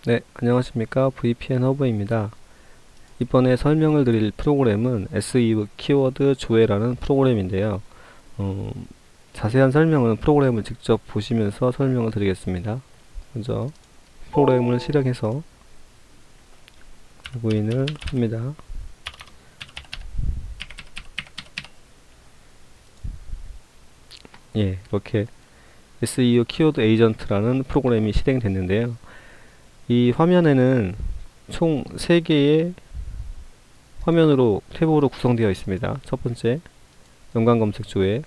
네, 안녕하십니까. VPN 허브입니다. 이번에 설명을 드릴 프로그램은 SEO 키워드 조회라는 프로그램인데요. 어, 자세한 설명은 프로그램을 직접 보시면서 설명을 드리겠습니다. 먼저 프로그램을 실행해서 로그인을 합니다. 예, 이렇게 SEO 키워드 에이전트라는 프로그램이 실행됐는데요. 이 화면에는 총 3개의 화면으로 탭으로 구성되어 있습니다. 첫 번째, 연관 검색 조회,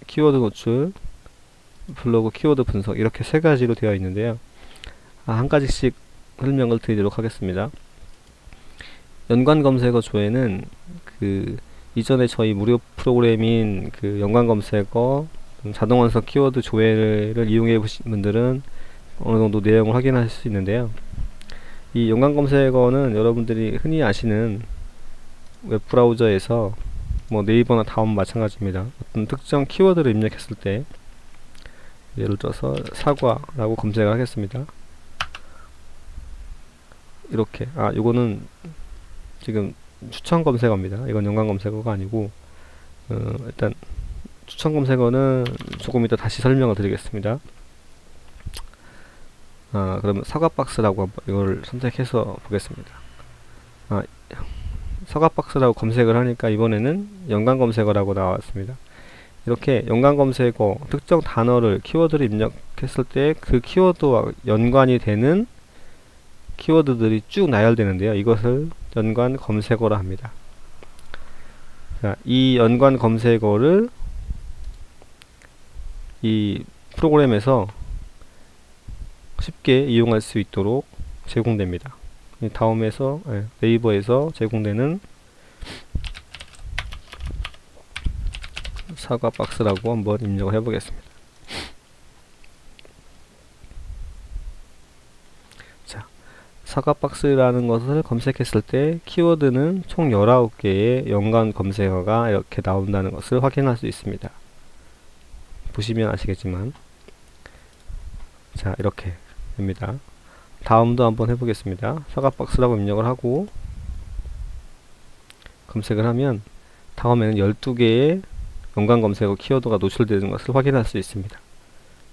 키워드 노출, 블로그 키워드 분석, 이렇게 3가지로 되어 있는데요. 한 가지씩 설명을 드리도록 하겠습니다. 연관 검색어 조회는 그 이전에 저희 무료 프로그램인 그 연관 검색어 자동 완성 키워드 조회를 이용해 보신 분들은 어느 정도 내용을 확인하실 수 있는데요. 이 연관 검색어는 여러분들이 흔히 아시는 웹브라우저에서 뭐 네이버나 다음 마찬가지입니다. 어떤 특정 키워드를 입력했을 때, 예를 들어서 사과라고 검색을 하겠습니다. 이렇게, 요거는 지금 추천 검색어입니다. 이건 연관 검색어가 아니고, 일단 추천 검색어는 조금 이따 다시 설명을 드리겠습니다. 그러면 사과박스라고 한번 이걸 선택해서 보겠습니다. 사과박스라고 검색을 하니까 이번에는 연관 검색어라고 나왔습니다. 이렇게 연관 검색어 특정 단어를 키워드를 입력했을 때 그 키워드와 연관이 되는 키워드들이 쭉 나열되는데요. 이것을 연관 검색어라 합니다. 자, 이 연관 검색어를 이 프로그램에서 쉽게 이용할 수 있도록 제공됩니다. 다음에서 네이버에서 제공되는 사과 박스라고 한번 입력을 해보겠습니다. 자, 사과 박스라는 것을 검색했을 때 키워드는 총 19개의 연관 검색어가 이렇게 나온다는 것을 확인할 수 있습니다. 보시면 아시겠지만, 자, 이렇게 됩니다. 다음도 한번 해보겠습니다. 사과 박스라고 입력을 하고 검색을 하면 다음에는 12개의 연관 검색어 키워드가 노출되는 것을 확인할 수 있습니다.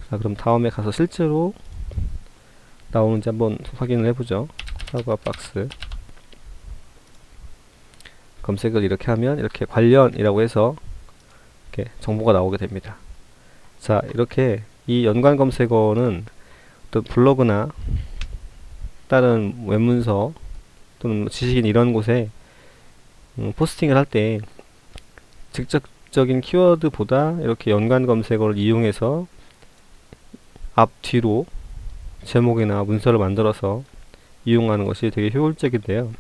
자, 그럼 다음에 가서 실제로 나오는지 한번 확인을 해보죠. 사과 박스 검색을 이렇게 하면 이렇게 관련이라고 해서 이렇게 정보가 나오게 됩니다. 자, 이렇게 이 연관 검색어는 또 블로그나 다른 웹문서 또는 지식인 이런 곳에 포스팅을 할 때 직접적인 키워드보다 이렇게 연관 검색어를 이용해서 앞뒤로 제목이나 문서를 만들어서 이용하는 것이 되게 효율적인데요.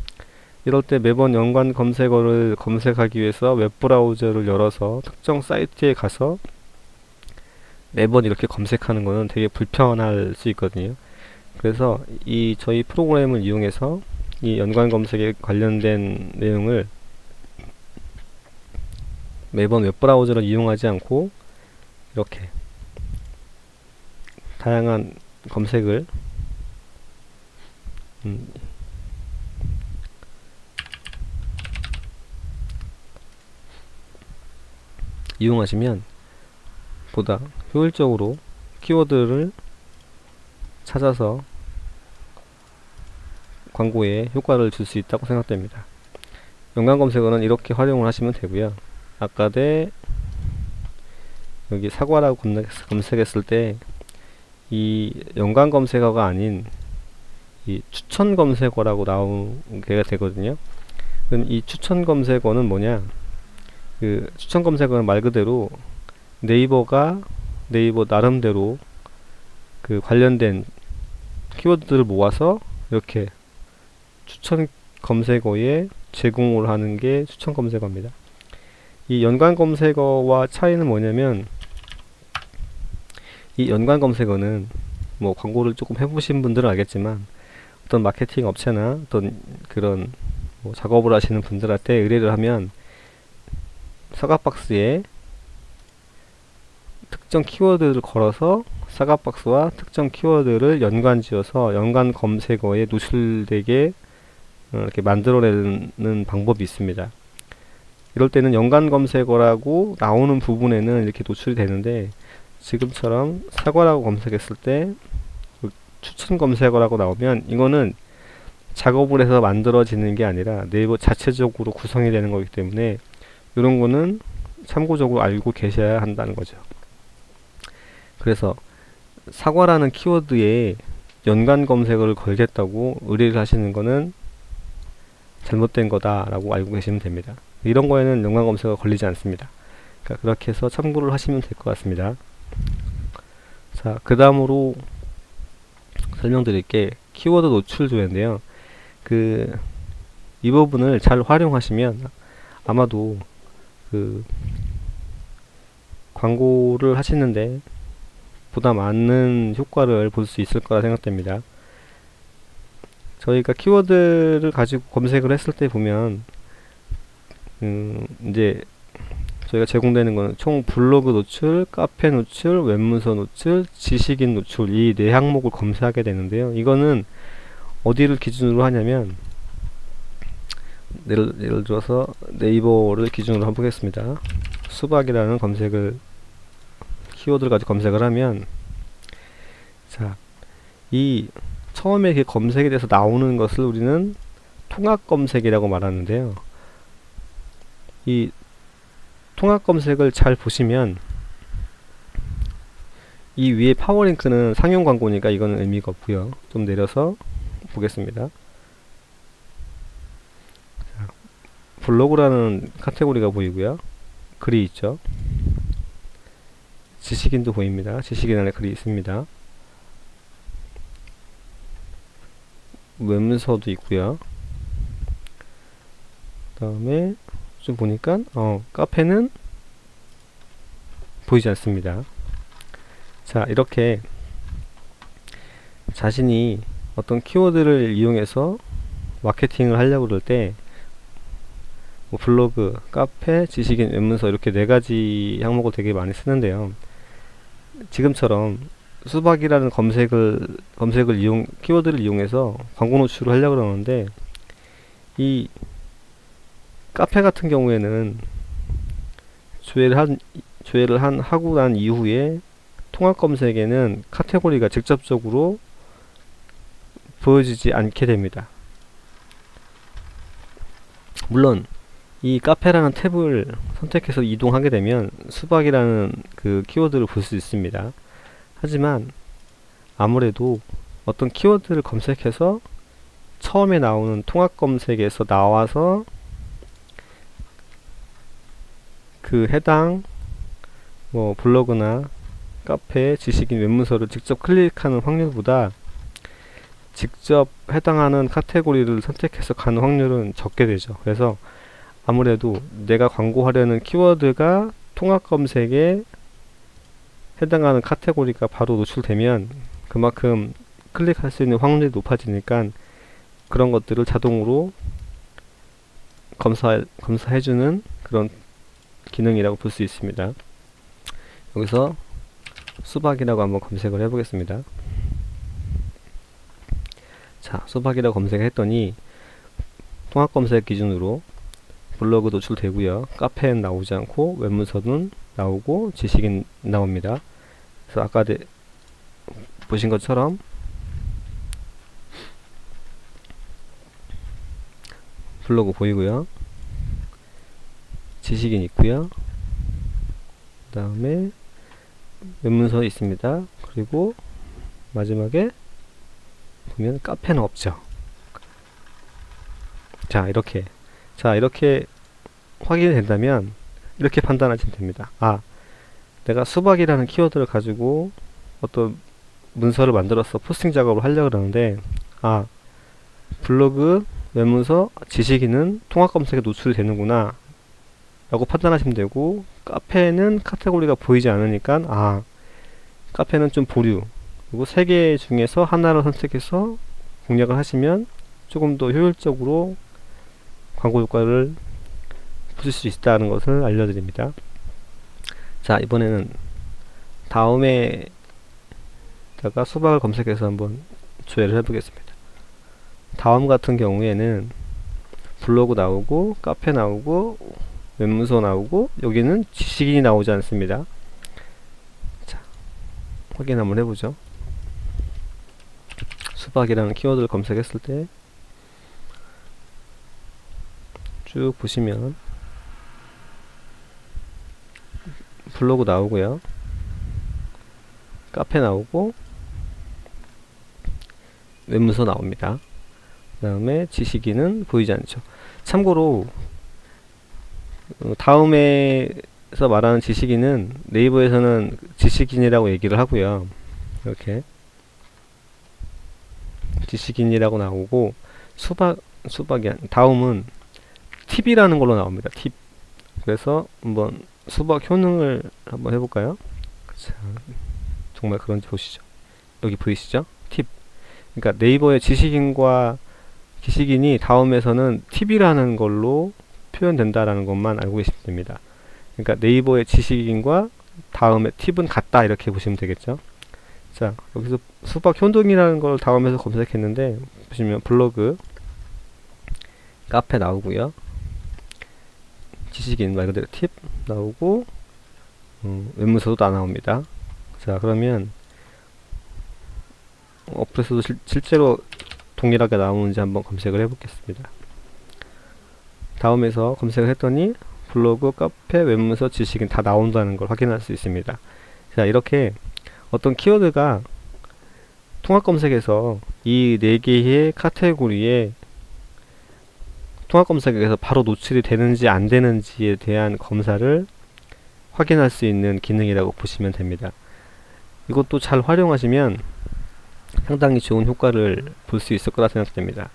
이럴 때 매번 연관 검색어를 검색하기 위해서 웹브라우저를 열어서 특정 사이트에 가서 매번 이렇게 검색하는 것은 되게 불편할 수 있거든요. 그래서 이 저희 프로그램을 이용해서 이 연관 검색에 관련된 내용을 매번 웹브라우저를 이용하지 않고 이렇게 다양한 검색을 이용하시면 보다 효율적으로 키워드를 찾아서 광고에 효과를 줄 수 있다고 생각됩니다. 연관 검색어는 이렇게 활용을 하시면 되고요. 아까 여기 사과라고 검색했을 때 이 연관 검색어가 아닌 이 추천 검색어라고 나오게 되거든요. 그럼 이 추천 검색어는 뭐냐? 그 추천 검색어는 말 그대로 네이버 나름대로 그 관련된 키워드들을 모아서 이렇게 추천 검색어에 제공을 하는 게 추천 검색어입니다. 이 연관 검색어와 차이는 뭐냐면, 이 연관 검색어는 뭐 광고를 조금 해보신 분들은 알겠지만 어떤 마케팅 업체나 어떤 그런 뭐 작업을 하시는 분들한테 의뢰를 하면 사과박스에 특정 키워드를 걸어서 사과박스와 특정 키워드를 연관지어서 연관 검색어에 노출되게 이렇게 만들어내는 방법이 있습니다. 이럴 때는 연관 검색어라고 나오는 부분에는 이렇게 노출이 되는데, 지금처럼 사과라고 검색했을 때 추천 검색어라고 나오면 이거는 작업을 해서 만들어지는 게 아니라 네이버 자체적으로 구성이 되는 거기 때문에 이런 거는 참고적으로 알고 계셔야 한다는 거죠. 그래서 사과라는 키워드에 연관 검색어를 걸겠다고 의뢰를 하시는 거는 잘못된 거다라고 알고 계시면 됩니다. 이런 거에는 연관 검색어가 걸리지 않습니다. 그러니까 그렇게 해서 참고를 하시면 될 것 같습니다. 자, 그 다음으로 설명드릴 게 키워드 노출 조회인데요. 이 부분을 잘 활용하시면 아마도 광고를 하시는데 보다 많은 효과를 볼 수 있을 거라 생각됩니다. 저희가 키워드를 가지고 검색을 했을 때 보면 이제 저희가 제공되는 거는 총 블로그 노출, 카페 노출, 웹문서 노출, 지식인 노출, 이 네 항목을 검색하게 되는데요. 이거는 어디를 기준으로 하냐면, 예를 들어서 네이버를 기준으로 한번 보겠습니다. 수박이라는 키워드를 가지고 검색을 하면, 자, 이 처음에 이렇게 검색에 대해서 나오는 것을 우리는 통합 검색이라고 말하는데요. 이 통합 검색을 잘 보시면 이 위에 파워링크는 상용 광고니까 이거는 의미가 없고요. 좀 내려서 보겠습니다. 자, 블로그라는 카테고리가 보이고요. 글이 있죠. 지식인도 보입니다. 지식인 안에 글이 있습니다. 웹문서도 있고요. 그 다음에 좀 보니까 카페는 보이지 않습니다. 자, 이렇게 자신이 어떤 키워드를 이용해서 마케팅을 하려고 그럴 때 뭐 블로그, 카페, 지식인, 웹문서 이렇게 네 가지 항목을 되게 많이 쓰는데요. 지금처럼 수박이라는 키워드를 이용해서 광고 노출을 하려고 그러는데, 이 카페 같은 경우에는 조회를 하고 난 이후에 통합 검색에는 카테고리가 직접적으로 보여지지 않게 됩니다. 물론 이 카페라는 탭을 선택해서 이동하게 되면 수박이라는 그 키워드를 볼 수 있습니다. 하지만 아무래도 어떤 키워드를 검색해서 처음에 나오는 통합 검색에서 나와서 그 해당 뭐 블로그나 카페, 지식인, 웹문서를 직접 클릭하는 확률보다 직접 해당하는 카테고리를 선택해서 가는 확률은 적게 되죠. 그래서 아무래도 내가 광고하려는 키워드가 통합 검색에 해당하는 카테고리가 바로 노출되면 그만큼 클릭할 수 있는 확률이 높아지니까 그런 것들을 자동으로 검사해주는 그런 기능이라고 볼 수 있습니다. 여기서 수박이라고 한번 검색을 해보겠습니다. 자, 수박이라고 검색했더니 통합 검색 기준으로 블로그 노출되고요. 카페는 나오지 않고 웹문서는 나오고 지식인 나옵니다. 그래서 아까 보신 것처럼 블로그 보이고요. 지식인 있고요. 그 다음에 웹문서 있습니다. 그리고 마지막에 보면 카페는 없죠. 자, 이렇게 확인이 된다면 이렇게 판단하시면 됩니다. 내가 수박이라는 키워드를 가지고 어떤 문서를 만들어서 포스팅 작업을 하려고 그러는데, 블로그, 웹문서, 지식인은 통합 검색에 노출이 되는구나 라고 판단하시면 되고, 카페는 카테고리가 보이지 않으니까 카페는 좀 보류, 그리고 세 개 중에서 하나를 선택해서 공략을 하시면 조금 더 효율적으로 광고 효과를 보실 수 있다는 것을 알려드립니다. 자, 이번에는 다음에다가 수박을 검색해서 한번 조회를 해보겠습니다. 다음 같은 경우에는 블로그 나오고 카페 나오고 웹문서 나오고 여기는 지식인이 나오지 않습니다. 자, 확인 한번 해보죠. 수박이라는 키워드를 검색했을 때 쭉 보시면 블로그 나오고요, 카페 나오고 웹문서 나옵니다. 그 다음에 지식인은 보이지 않죠. 참고로 다음에서 말하는 지식인은 네이버에서는 지식인이라고 얘기를 하고요, 이렇게 지식인이라고 나오고 수박이 다음은 팁이라는 걸로 나옵니다. 팁. 그래서 한번 수박 효능을 한번 해볼까요? 자, 정말 그런지 보시죠. 여기 보이시죠? 팁. 그러니까 네이버의 지식인이 다음에서는 팁이라는 걸로 표현된다라는 것만 알고 계시면 됩니다. 그러니까 네이버의 지식인과 다음에 팁은 같다, 이렇게 보시면 되겠죠. 자, 여기서 수박 효능이라는 걸 다음에서 검색했는데 보시면 블로그, 카페 나오고요, 지식인 말 그대로 팁 나오고 웹문서도 다 나옵니다. 자, 그러면 어플에서도 실제로 동일하게 나오는지 한번 검색을 해보겠습니다. 다음에서 검색을 했더니 블로그, 카페, 웹문서, 지식인 다 나온다는 걸 확인할 수 있습니다. 자, 이렇게 어떤 키워드가 통합 검색에서 이 4개의 카테고리에 통합 검색에서 바로 노출이 되는지 안 되는지에 대한 검사를 확인할 수 있는 기능이라고 보시면 됩니다. 이것도 잘 활용하시면 상당히 좋은 효과를 볼 수 있을 거라 생각됩니다.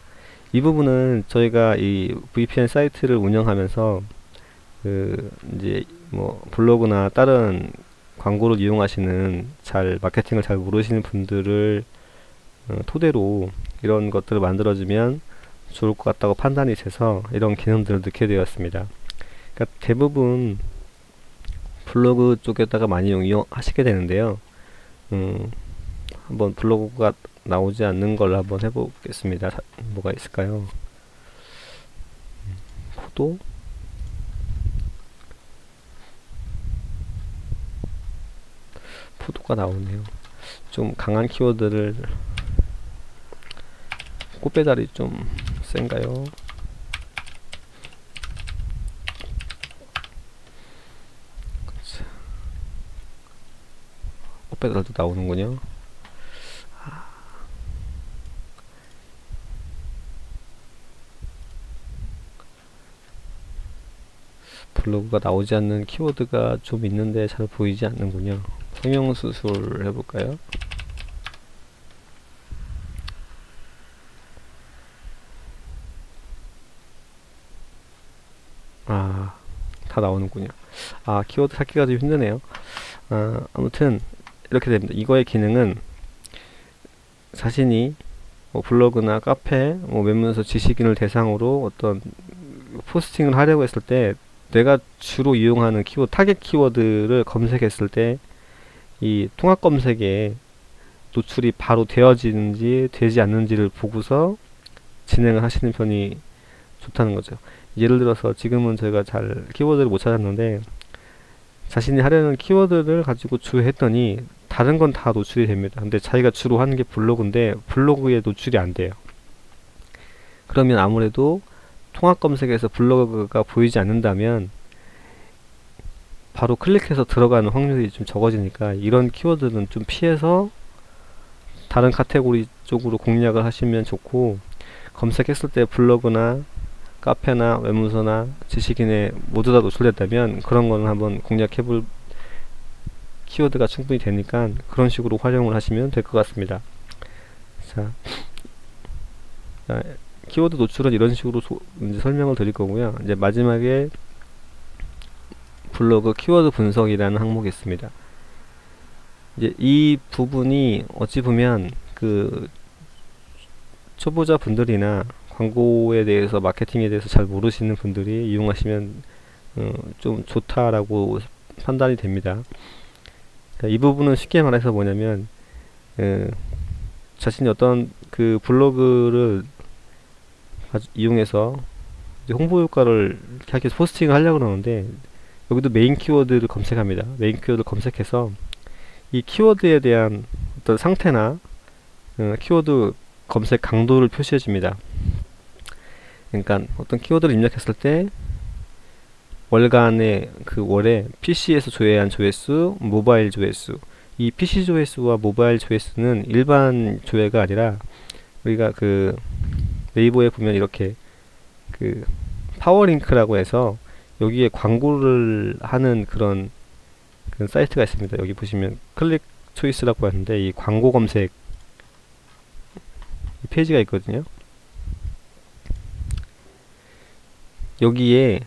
이 부분은 저희가 이 VPN 사이트를 운영하면서 이제 뭐 블로그나 다른 광고를 이용하시는 마케팅을 잘 모르시는 분들을 토대로 이런 것들을 만들어주면 좋을 것 같다고 판단이 돼서 이런 기능들을 넣게 되었습니다. 그러니까 대부분 블로그 쪽에다가 많이 이용하시게 되는데요. 한번 블로그가 나오지 않는 걸 한번 해보겠습니다. 뭐가 있을까요? 포도가 나오네요. 좀 강한 키워드를, 꽃배달이 좀 센가요? 꽃배달도 나오는군요. 블로그가 나오지 않는 키워드가 좀 있는데 잘 보이지 않는군요. 성형수술 해볼까요? 다 나오는군요. 키워드 찾기가 좀 힘드네요. 아무튼 이렇게 됩니다. 이거의 기능은 자신이 뭐 블로그나 카페, 뭐 웹문서 지식인을 대상으로 어떤 포스팅을 하려고 했을 때 내가 주로 이용하는 키워드, 타겟 키워드를 검색했을 때 이 통합 검색에 노출이 바로 되어지는지 되지 않는지를 보고서 진행을 하시는 편이 좋다는 거죠. 예를 들어서 지금은 저희가 잘 키워드를 못 찾았는데 자신이 하려는 키워드를 가지고 주했더니 다른 건 다 노출이 됩니다. 근데 자기가 주로 하는 게 블로그인데 블로그에 노출이 안 돼요. 그러면 아무래도 통합 검색에서 블로그가 보이지 않는다면 바로 클릭해서 들어가는 확률이 좀 적어지니까 이런 키워드는 좀 피해서 다른 카테고리 쪽으로 공략을 하시면 좋고, 검색했을 때 블로그나 카페나 웹문서나 지식인에 모두 다 노출됐다면 그런 거는 한번 공략해볼 키워드가 충분히 되니까 그런 식으로 활용을 하시면 될 것 같습니다. 자, 키워드 노출은 이런 식으로 이제 설명을 드릴 거고요. 이제 마지막에 블로그 키워드 분석이라는 항목이 있습니다. 이제 이 부분이 어찌 보면 그 초보자 분들이나 광고에 대해서, 마케팅에 대해서 잘 모르시는 분들이 이용하시면 좀 좋다라고 판단이 됩니다. 자, 이 부분은 쉽게 말해서 뭐냐면 자신이 어떤 그 블로그를 이용해서 이제 홍보 효과를 이렇게 포스팅을 하려고 그러는데, 여기도 메인 키워드를 검색합니다. 메인 키워드를 검색해서 이 키워드에 대한 어떤 상태나 키워드 검색 강도를 표시해 줍니다. 그러니까 어떤 키워드를 입력했을 때 월간의 그 월에 PC에서 조회한 조회수, 모바일 조회수, 이 PC 조회수와 모바일 조회수는 일반 조회가 아니라, 우리가 그 네이버에 보면 이렇게 그 파워링크라고 해서 여기에 광고를 하는 그런 사이트가 있습니다. 여기 보시면 클릭 초이스라고 하는데, 이 광고 검색 이 페이지가 있거든요. 여기에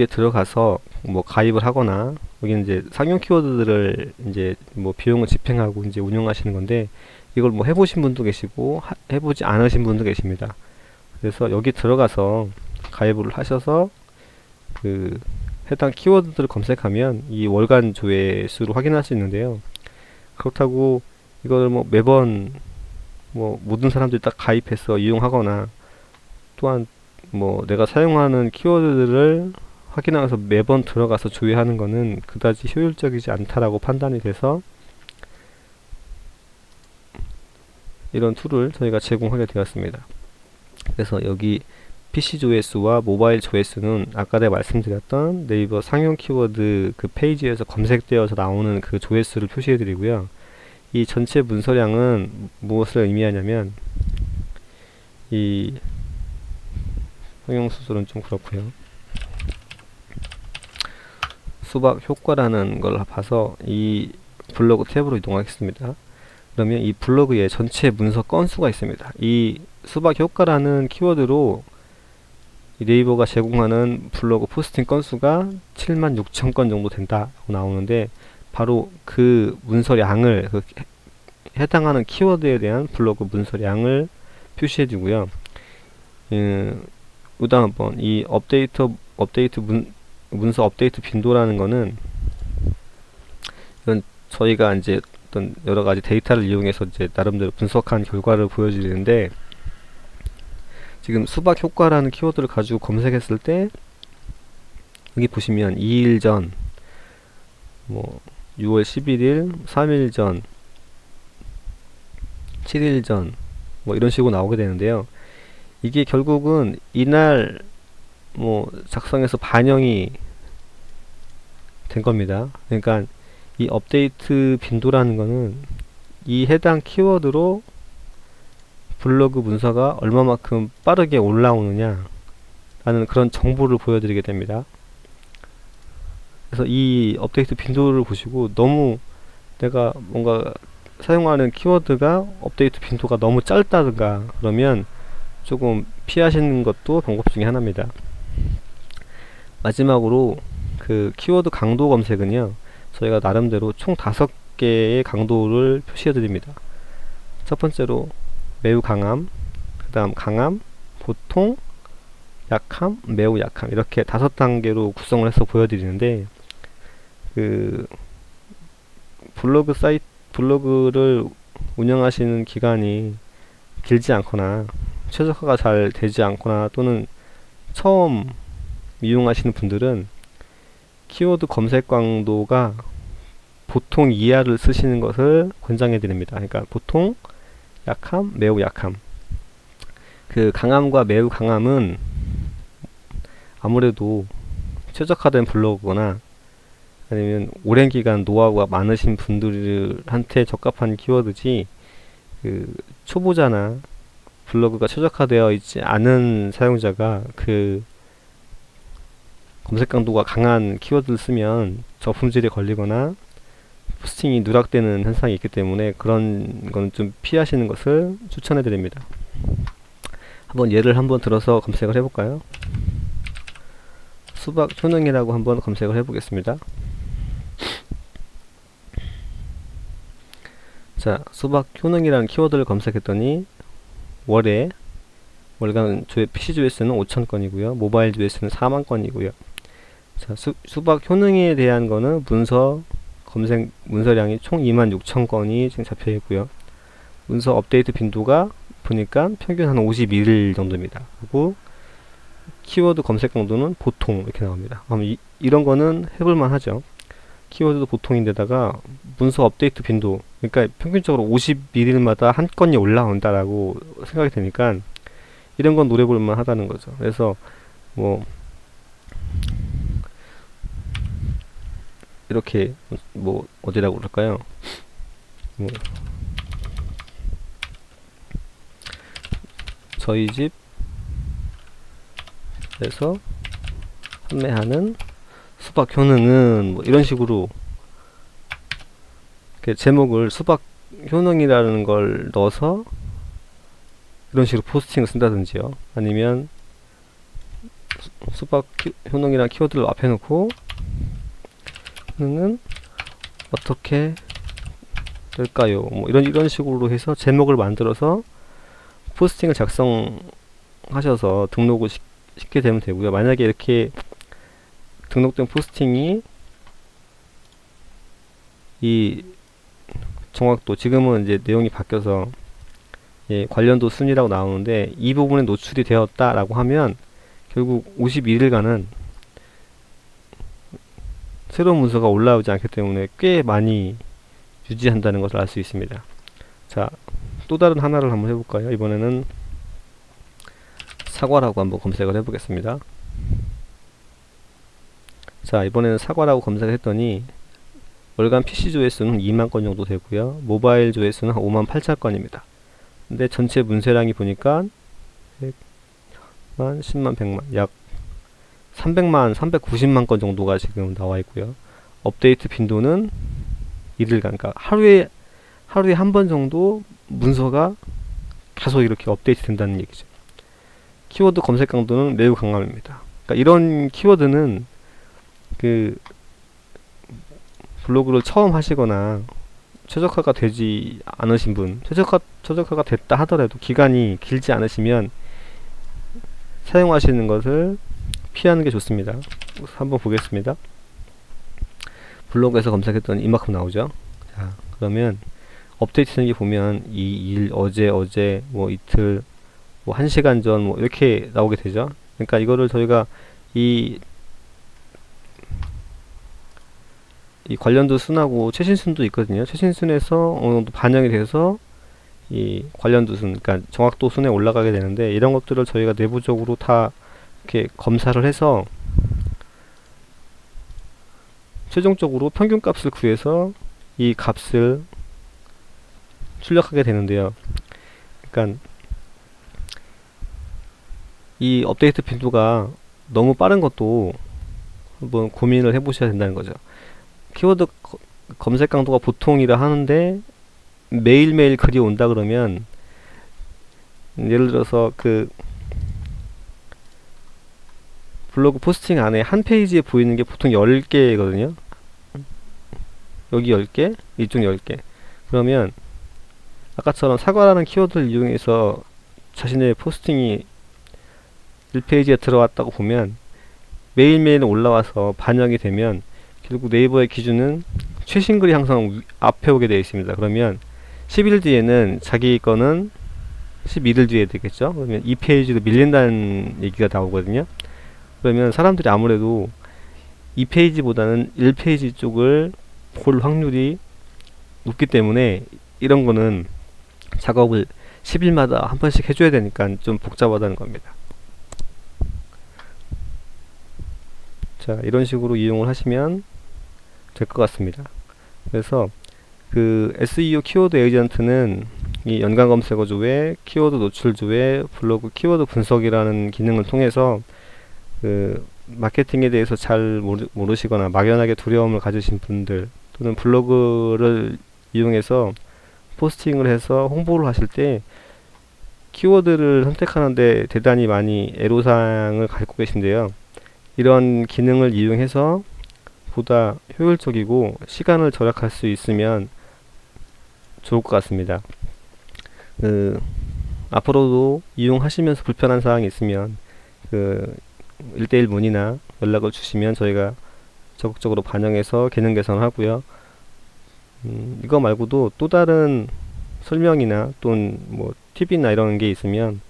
들어가서 뭐 가입을 하거나, 여기는 이제 상용 키워드들을 이제 뭐 비용을 집행하고 이제 운영하시는 건데, 이걸 뭐 해보신 분도 계시고 해보지 않으신 분도 계십니다. 그래서 여기 들어가서 가입을 하셔서 그 해당 키워드들을 검색하면 이 월간 조회수를 확인할 수 있는데요. 그렇다고 이걸 뭐 매번 뭐 모든 사람들이 딱 가입해서 이용하거나, 또한 뭐 내가 사용하는 키워드들을 확인하면서 매번 들어가서 조회하는 거는 그다지 효율적이지 않다라고 판단이 돼서 이런 툴을 저희가 제공하게 되었습니다. 그래서 여기 PC 조회수와 모바일 조회수는 아까 내가 말씀드렸던 네이버 상용 키워드 그 페이지에서 검색되어서 나오는 그 조회수를 표시해 드리고요. 이 전체 문서량은 무엇을 의미하냐면, 이 성형수술은 좀 그렇고요. 수박 효과라는 걸 봐서 이 블로그 탭으로 이동하겠습니다. 그러면 이 블로그에 전체 문서 건수가 있습니다. 이 수박 효과라는 키워드로 이 네이버가 제공하는 블로그 포스팅 건수가 76,000건 정도 된다고 나오는데, 바로 그 문서량을, 그 해당하는 키워드에 대한 블로그 문서량을 표시해 주고요. 그다음 한번 이 문서 업데이트 빈도라는 거는, 이건 저희가 이제 어떤 여러 가지 데이터를 이용해서 이제 나름대로 분석한 결과를 보여드리는데, 지금 수박 효과라는 키워드를 가지고 검색했을 때 여기 보시면 2일 전, 뭐 6월 11일, 3일 전, 7일 전, 뭐 이런 식으로 나오게 되는데요. 이게 결국은 이날 뭐 작성해서 반영이 된 겁니다. 그러니까 이 업데이트 빈도라는 거는 이 해당 키워드로 블로그 문서가 얼마만큼 빠르게 올라오느냐 라는 그런 정보를 보여드리게 됩니다. 그래서 이 업데이트 빈도를 보시고, 너무 내가 뭔가 사용하는 키워드가 업데이트 빈도가 너무 짧다든가 그러면 조금 피하시는 것도 방법 중에 하나입니다. 마지막으로 그 키워드 강도 검색은요, 저희가 나름대로 총 5개의 강도를 표시해 드립니다. 첫 번째로 매우 강함, 그 다음 강함, 보통, 약함, 매우 약함, 이렇게 5단계로 구성을 해서 보여드리는데, 그 블로그를 운영하시는 기간이 길지 않거나 최적화가 잘 되지 않거나, 또는 처음 이용하시는 분들은 키워드 검색 강도가 보통 이하를 쓰시는 것을 권장해 드립니다. 그러니까 보통, 약함, 매우 약함. 그 강함과 매우 강함은 아무래도 최적화된 블로그거나 아니면 오랜 기간 노하우가 많으신 분들한테 적합한 키워드지, 그 초보자나 블로그가 최적화되어 있지 않은 사용자가 그 검색 강도가 강한 키워드를 쓰면 저품질에 걸리거나 포스팅이 누락되는 현상이 있기 때문에, 그런 건 좀 피하시는 것을 추천해 드립니다. 한번 예를 들어서 검색을 해볼까요? 수박 효능이라고 한번 검색을 해보겠습니다. 자, 수박 효능이라는 키워드를 검색했더니 월간 PC 조회수는 5,000건이고요. 모바일 조회수는 4만 건이고요. 자, 수박 효능에 대한 거는 문서 검색 문서량이 총 26,000건이 지금 잡혀 있고요. 문서 업데이트 빈도가 보니까 평균 한 51일 정도입니다. 그리고 키워드 검색 강도는 보통 이렇게 나옵니다. 그럼 이런 거는 해볼만 하죠. 키워드도 보통인데다가 문서 업데이트 빈도, 그러니까 평균적으로 51일마다 한 건이 올라온다라고 생각이 되니까 이런 건 노려볼만 하다는 거죠. 그래서 뭐 이렇게 뭐 어디라고 그럴까요? 뭐 저희 집에서 판매하는 수박 효능은 뭐 이런 식으로 이렇게 제목을 수박 효능이라는 걸 넣어서 이런 식으로 포스팅을 쓴다든지요. 아니면 수박 효능이라는 키워드를 앞에 놓고 효능은 어떻게 될까요? 뭐 이런 식으로 해서 제목을 만들어서 포스팅을 작성하셔서 등록을 시키게 되면 되고요. 만약에 이렇게 등록된 포스팅이 이 정확도, 지금은 이제 내용이 바뀌어서 예, 관련도 순위라고 나오는데 이 부분에 노출이 되었다라고 하면 결국 51일간은 새로운 문서가 올라오지 않기 때문에 꽤 많이 유지한다는 것을 알 수 있습니다. 자, 또 다른 하나를 한번 해볼까요? 이번에는 사과라고 한번 검색을 해보겠습니다. 자, 이번에는 사과라고 검색을 했더니 월간 PC 조회수는 2만 건 정도 되고요. 모바일 조회수는 한 5만 8천 건입니다. 근데 전체 문세량이 보니까 100만, 10만, 100만, 약 300만, 390만 건 정도가 지금 나와 있고요. 업데이트 빈도는 이틀간, 그러니까 하루에 한 번 정도 문서가 계속 이렇게 업데이트 된다는 얘기죠. 키워드 검색 강도는 매우 강함입니다. 그러니까 이런 키워드는 그 블로그를 처음 하시거나 최적화가 되지 않으신 분, 최적화가 됐다 하더라도 기간이 길지 않으시면 사용하시는 것을 피하는 게 좋습니다. 한번 보겠습니다. 블로그에서 검색했더니 이만큼 나오죠. 자, 그러면 업데이트 되는 게 보면 이 일, 어제, 뭐 이틀, 뭐 1시간 전, 뭐 이렇게 나오게 되죠. 그러니까 이거를 저희가 이 관련도 순하고 최신순도 있거든요. 최신순에서 어느 정도 반영이 돼서 이 관련도 순, 그러니까 정확도 순에 올라가게 되는데 이런 것들을 저희가 내부적으로 다 이렇게 검사를 해서 최종적으로 평균값을 구해서 이 값을 출력하게 되는데요. 그러니까 이 업데이트 빈도가 너무 빠른 것도 한번 고민을 해보셔야 된다는 거죠. 키워드 검색 강도가 보통이라 하는데 매일매일 글이 온다 그러면 예를 들어서 그 블로그 포스팅 안에 한 페이지에 보이는 게 보통 10개거든요. 여기 10개, 이쪽 10개. 그러면 아까처럼 사과라는 키워드를 이용해서 자신의 포스팅이 1페이지에 들어왔다고 보면 매일매일 올라와서 반영이 되면 결국 네이버의 기준은 최신 글이 항상 앞에 오게 되어 있습니다. 그러면 10일 뒤에는 자기 거는 11일 뒤에 되겠죠. 그러면 이 페이지도 밀린다는 얘기가 나오거든요. 그러면 사람들이 아무래도 이 페이지보다는 1페이지 쪽을 볼 확률이 높기 때문에 이런 거는 작업을 10일마다 한 번씩 해줘야 되니까 좀 복잡하다는 겁니다. 자, 이런 식으로 이용을 하시면 될 것 같습니다. 그래서 그 SEO 키워드 에이전트는 이 연관 검색어 조회, 키워드 노출 조회, 블로그 키워드 분석이라는 기능을 통해서 그 마케팅에 대해서 잘 모르시거나 막연하게 두려움을 가지신 분들 또는 블로그를 이용해서 포스팅을 해서 홍보를 하실 때 키워드를 선택하는데 대단히 많이 애로사항을 갖고 계신데요. 이런 기능을 이용해서 보다 효율적이고 시간을 절약할 수 있으면 좋을 것 같습니다. 앞으로도 이용하시면서 불편한 사항이 있으면 1대1 문의나 연락을 주시면 저희가 적극적으로 반영해서 기능 개선을 하고요. 이거 말고도 또 다른 설명이나 또는 뭐 팁이나 이런 게 있으면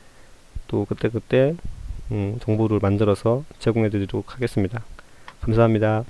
또 그때그때 정보를 만들어서 제공해 드리도록 하겠습니다. 감사합니다.